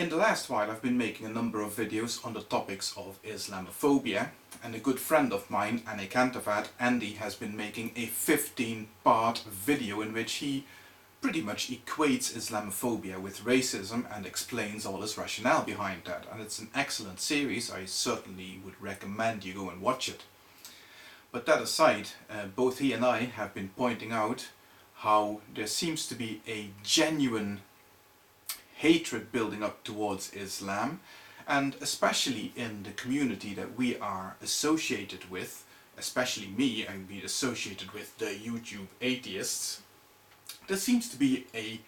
In the last while I've been making a number of videos on the topics of Islamophobia, and a good friend of mine, Annie Kantervaart, Andy, has been making a 15-part video in which he pretty much equates Islamophobia with racism and explains all his rationale behind that. And it's an excellent series. I certainly would recommend you go and watch it. But that aside, both he and I have been pointing out how there seems to be a genuine hatred building up towards Islam, and especially in the community that we are associated with, especially me, I'm being associated with the YouTube atheists. There seems to be a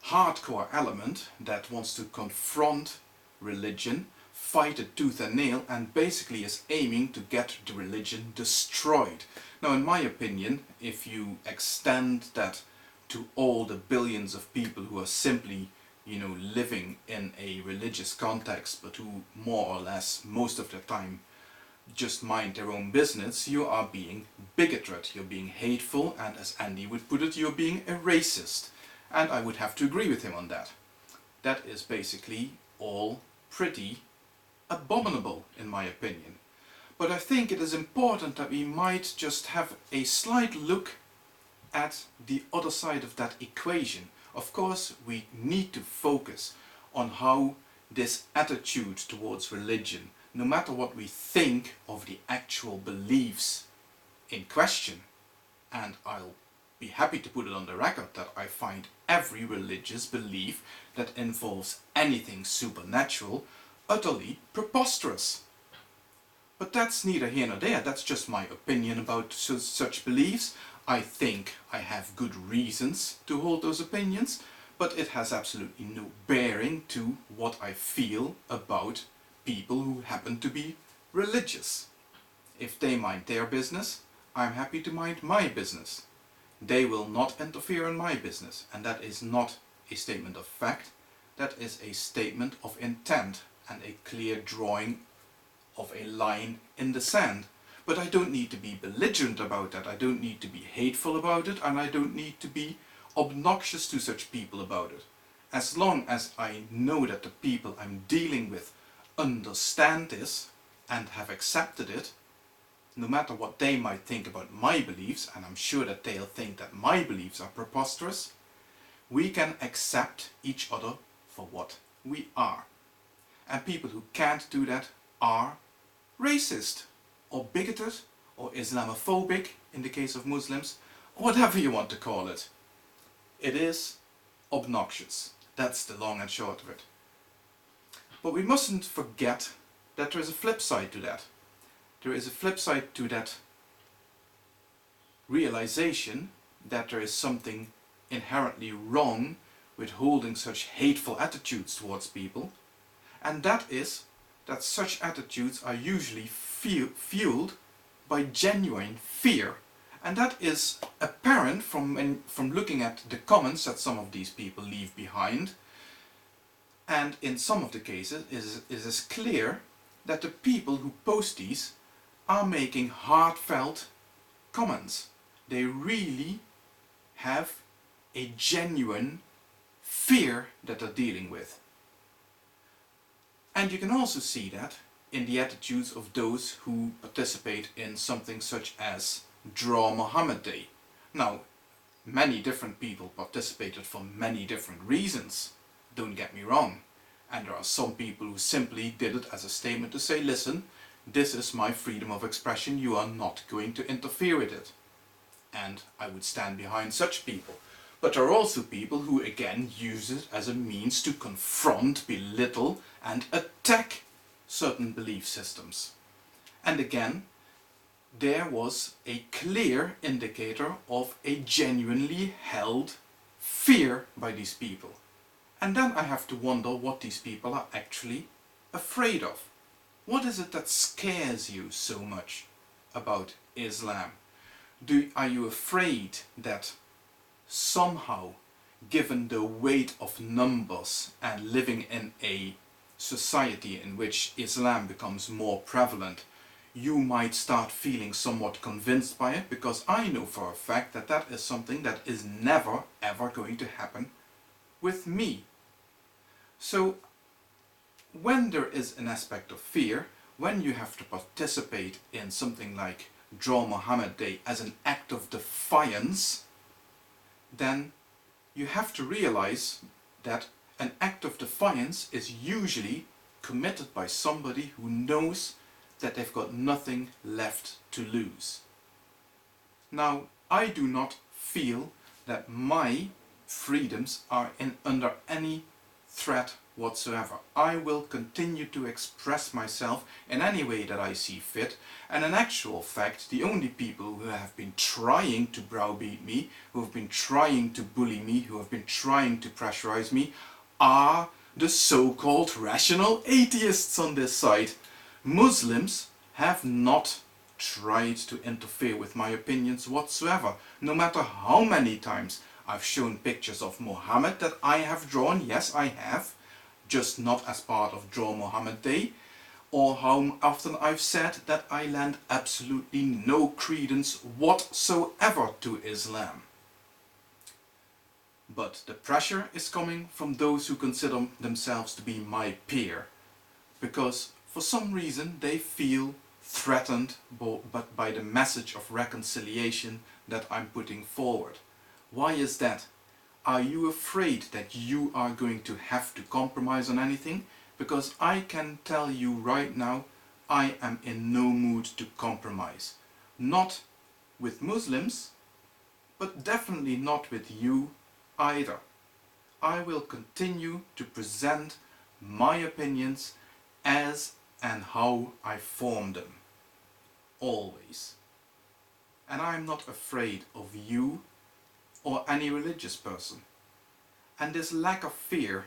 hardcore element that wants to confront religion, fight it tooth and nail, and basically is aiming to get the religion destroyed. Now, in my opinion, if you extend that to all the billions of people who are simply living in a religious context, but who more or less, most of the time, just mind their own business, you are being bigoted, you're being hateful, and as Andy would put it, you're being a racist. And I would have to agree with him on that. That is basically all pretty abominable, in my opinion. But I think it is important that we might just have a slight look at the other side of that equation. Of course, we need to focus on how this attitude towards religion, no matter what we think of the actual beliefs in question, and I'll be happy to put it on the record that I find every religious belief that involves anything supernatural utterly preposterous. But that's neither here nor there, that's just my opinion about such beliefs. I think I have good reasons to hold those opinions, but it has absolutely no bearing to what I feel about people who happen to be religious. If they mind their business, I'm happy to mind my business. They will not interfere in my business, and that is not a statement of fact, that is a statement of intent and a clear drawing of a line in the sand. But I don't need to be belligerent about that, I don't need to be hateful about it, and I don't need to be obnoxious to such people about it. As long as I know that the people I'm dealing with understand this and have accepted it, no matter what they might think about my beliefs, and I'm sure that they'll think that my beliefs are preposterous, we can accept each other for what we are. And people who can't do that are racist, or bigoted, or Islamophobic in the case of Muslims, or whatever you want to call it. It is obnoxious. That's the long and short of it. But we mustn't forget that there is a flip side to that. There is a flip side to that realization that there is something inherently wrong with holding such hateful attitudes towards people, and that is that such attitudes are usually fueled by genuine fear. And that is apparent from looking at the comments that some of these people leave behind. And in some of the cases it is clear that the people who post these are making heartfelt comments. They really have a genuine fear that they're dealing with. And you can also see that in the attitudes of those who participate in something such as Draw Muhammad Day. Now, many different people participated for many different reasons, don't get me wrong. And there are some people who simply did it as a statement to say, listen, this is my freedom of expression, you are not going to interfere with it. And I would stand behind such people. But there are also people who again use it as a means to confront, belittle and attack certain belief systems. And again, there was a clear indicator of a genuinely held fear by these people. And then I have to wonder what these people are actually afraid of. What is it that scares you so much about Islam? Are you afraid that somehow, given the weight of numbers and living in a society in which Islam becomes more prevalent, you might start feeling somewhat convinced by it? Because I know for a fact that that is something that is never ever going to happen with me. So when there is an aspect of fear, when you have to participate in something like Draw Muhammad Day as an act of defiance, then you have to realize that an act of defiance is usually committed by somebody who knows that they've got nothing left to lose. Now, I do not feel that my freedoms are under any threat whatsoever. I will continue to express myself in any way that I see fit, and in actual fact the only people who have been trying to browbeat me, who have been trying to bully me, who have been trying to pressurize me are the so-called rational atheists on this side. Muslims have not tried to interfere with my opinions whatsoever, no matter how many times I've shown pictures of Muhammad that I have drawn. Yes, I have, just not as part of Draw Muhammad Day, or how often I've said that I lend absolutely no credence whatsoever to Islam. But the pressure is coming from those who consider themselves to be my peer, because for some reason they feel threatened by the message of reconciliation that I'm putting forward. Why is that? Are you afraid that you are going to have to compromise on anything? Because I can tell you right now, I am in no mood to compromise. Not with Muslims, but definitely not with you either. I will continue to present my opinions as and how I form them. Always. And I'm not afraid of you or any religious person. And this lack of fear,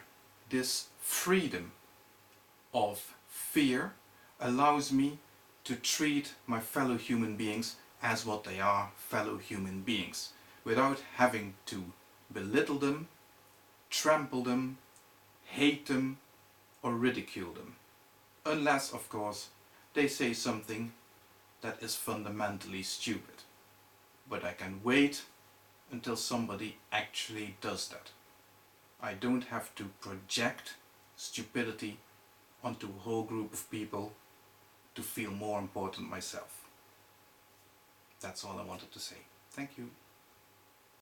this freedom of fear, allows me to treat my fellow human beings as what they are, fellow human beings, without having to belittle them, trample them, hate them, or ridicule them. Unless, of course, they say something that is fundamentally stupid. But I can wait until somebody actually does that. I don't have to project stupidity onto a whole group of people to feel more important myself. That's all I wanted to say. Thank you.